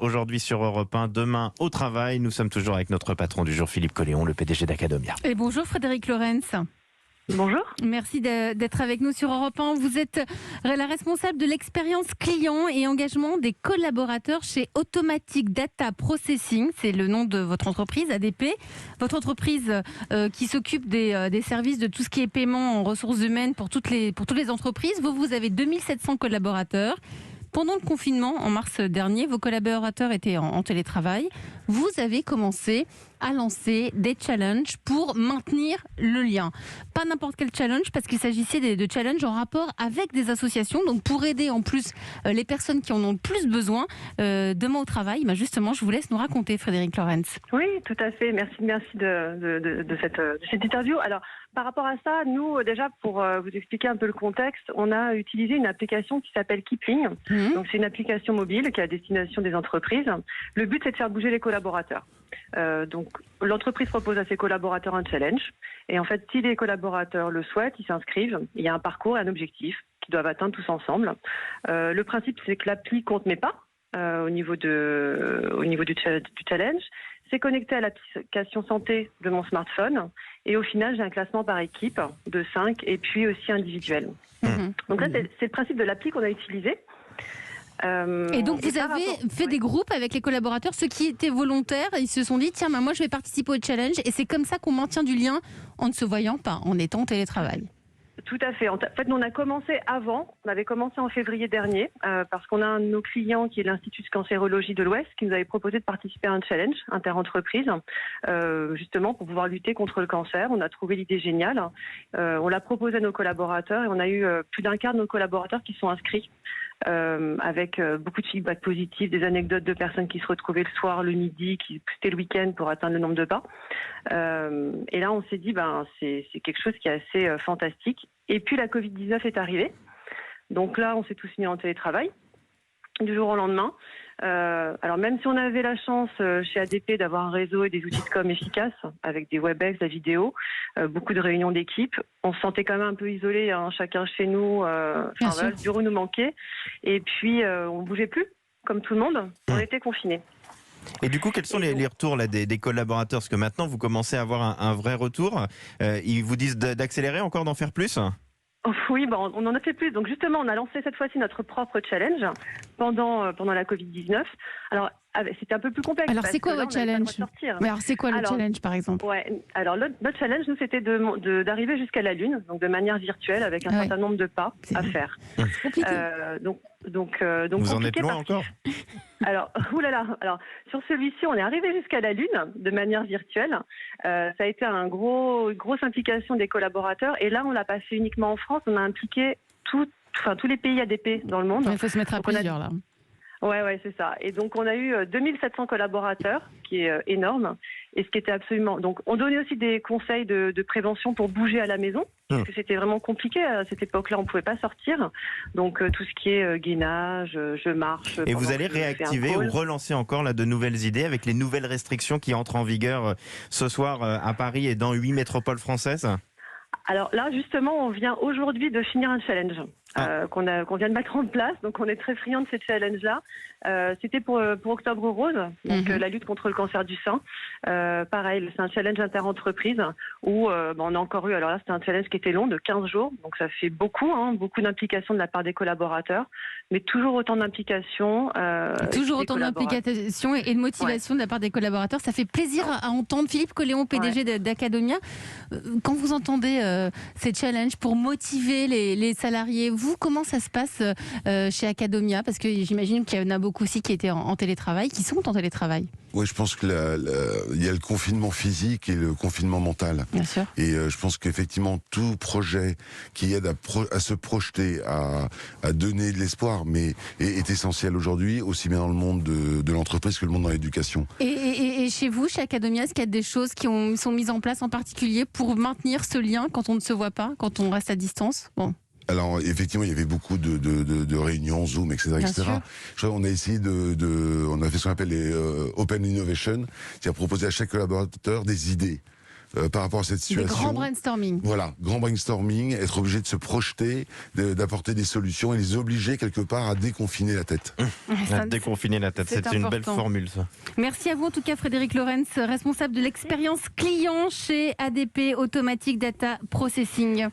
Aujourd'hui sur Europe 1, demain au travail. Nous sommes toujours avec notre patron du jour, Philippe Colléon, le PDG d'Academia. Et bonjour Frédéric Lorenz. Bonjour. Merci d'être avec nous sur Europe 1. Vous êtes la responsable de l'expérience client et engagement des collaborateurs chez Automatic Data Processing. C'est le nom de votre entreprise, ADP. Votre entreprise qui s'occupe des services de tout ce qui est paiement en ressources humaines pour toutes les entreprises. Vous avez 2700 collaborateurs. Pendant le confinement, en mars dernier, vos collaborateurs étaient en télétravail. Vous avez commencé à lancer des challenges pour maintenir le lien. Pas n'importe quel challenge, parce qu'il s'agissait de challenges en rapport avec des associations, donc pour aider en plus les personnes qui en ont le plus besoin demain au travail. Ben justement, je vous laisse nous raconter, Frédéric Lorenz. Oui, tout à fait. Merci de cette interview. Alors, par rapport à ça, nous, déjà, pour vous expliquer un peu le contexte, on a utilisé une application qui s'appelle Keepling. Donc, c'est une application mobile qui est à destination des entreprises. Le but, c'est de faire bouger les collaborateurs. Donc, l'entreprise propose à ses collaborateurs un challenge. Et en fait, si les collaborateurs le souhaitent, ils s'inscrivent. Il y a un parcours et un objectif qu'ils doivent atteindre tous ensemble. Le principe, c'est que l'appli compte mes pas au niveau du challenge. C'est connecté à l'application santé de mon smartphone. Et au final, j'ai un classement par équipe de 5 et puis aussi individuel. Donc là, c'est le principe de l'appli qu'on a utilisé. Et donc vous avez fait des groupes avec les collaborateurs, ceux qui étaient volontaires, ils se sont dit tiens, moi je vais participer au challenge, et c'est comme ça qu'on maintient du lien en ne se voyant pas, en étant en télétravail. Tout à fait. En fait, nous, on a commencé avant. On avait commencé en février dernier parce qu'on a un de nos clients qui est l'Institut de cancérologie de l'Ouest qui nous avait proposé de participer à un challenge inter-entreprise justement pour pouvoir lutter contre le cancer. On a trouvé l'idée géniale. On l'a proposé à nos collaborateurs et on a eu plus d'un quart de nos collaborateurs qui sont inscrits avec beaucoup de feedback positif, des anecdotes de personnes qui se retrouvaient le soir, le midi, qui poussaient le week-end pour atteindre le nombre de pas. Et là, on s'est dit, c'est quelque chose qui est assez fantastique. Et puis, la Covid-19 est arrivée. Donc là, on s'est tous mis en télétravail du jour au lendemain. Alors, même si on avait la chance chez ADP d'avoir un réseau et des outils de com efficaces, avec des WebEx, la vidéo, beaucoup de réunions d'équipe, on se sentait quand même un peu isolés, chacun chez nous. Le bureau nous manquait. Et puis, on ne bougeait plus, comme tout le monde. On était confinés. Et du coup, quels sont les retours là, des collaborateurs? Parce que maintenant, vous commencez à avoir un vrai retour. Ils vous disent d'accélérer encore, d'en faire plus? Oui, on en a fait plus. Donc justement, on a lancé cette fois-ci notre propre challenge pendant la Covid-19. Alors, c'était un peu plus complexe. Alors, c'est quoi votre challenge? Alors, c'est quoi le challenge, par exemple? Alors, notre challenge, nous, c'était d'arriver jusqu'à la Lune, donc de manière virtuelle, avec un certain nombre de pas à faire. C'est compliqué. Donc, vous en êtes loin encore? Alors, Alors, sur celui-ci, on est arrivé jusqu'à la Lune de manière virtuelle. Ça a été une grosse implication des collaborateurs. Et là, on l'a pas fait uniquement en France. On a impliqué tous les pays ADP dans le monde. Il faut se mettre à plusieurs, là. Ouais, c'est ça. Et donc, on a eu 2700 collaborateurs, qui est énorme. Et ce qui était absolument... Donc, on donnait aussi des conseils de prévention pour bouger à la maison, parce que c'était vraiment compliqué. À cette époque-là, on ne pouvait pas sortir. Donc, tout ce qui est gainage, je marche... Et vous allez réactiver ou relancer encore de nouvelles idées avec les nouvelles restrictions qui entrent en vigueur ce soir à Paris et dans 8 métropoles françaises? Alors là, justement, on vient aujourd'hui de finir un challenge qu'on vient de mettre en place. Donc, on est très friands de ces challenges-là. C'était pour Octobre Rose, donc la lutte contre le cancer du sein. Pareil, c'est un challenge inter-entreprise où on a encore eu... Alors là, c'était un challenge qui était long, de 15 jours. Donc, ça fait beaucoup d'implication de la part des collaborateurs. Mais toujours autant d'implication. Toujours autant d'implication et de motivation de la part des collaborateurs. Ça fait plaisir à entendre. Philippe Colléon, PDG d'Academia. Quand vous entendez ces challenges pour motiver les salariés, vous, comment ça se passe chez Academia? Parce que j'imagine qu'il y en a beaucoup aussi qui étaient en télétravail, qui sont en télétravail. Oui, je pense qu'il y a le confinement physique et le confinement mental. Bien sûr. Et je pense qu'effectivement, tout projet qui aide à se projeter, à donner de l'espoir, mais est essentiel aujourd'hui, aussi bien dans le monde de l'entreprise que le monde dans l'éducation. Et chez vous, chez Academia, est-ce qu'il y a des choses qui sont mises en place en particulier pour maintenir ce lien quand on ne se voit pas, quand on reste à distance? Alors effectivement, il y avait beaucoup de réunions Zoom, etc., etc. On a essayé on a fait ce qu'on appelle les Open Innovation, c'est-à-dire proposer à chaque collaborateur des idées par rapport à cette Des situation. grands brainstorming. Voilà, grand brainstorming, être obligé de se projeter, d'apporter des solutions et les obliger quelque part à déconfiner la tête. À déconfiner la tête, c'est c'est une belle important. formule ça. Merci à vous en tout cas Frédéric Lorenz, responsable de l'expérience client chez ADP Automatic Data Processing.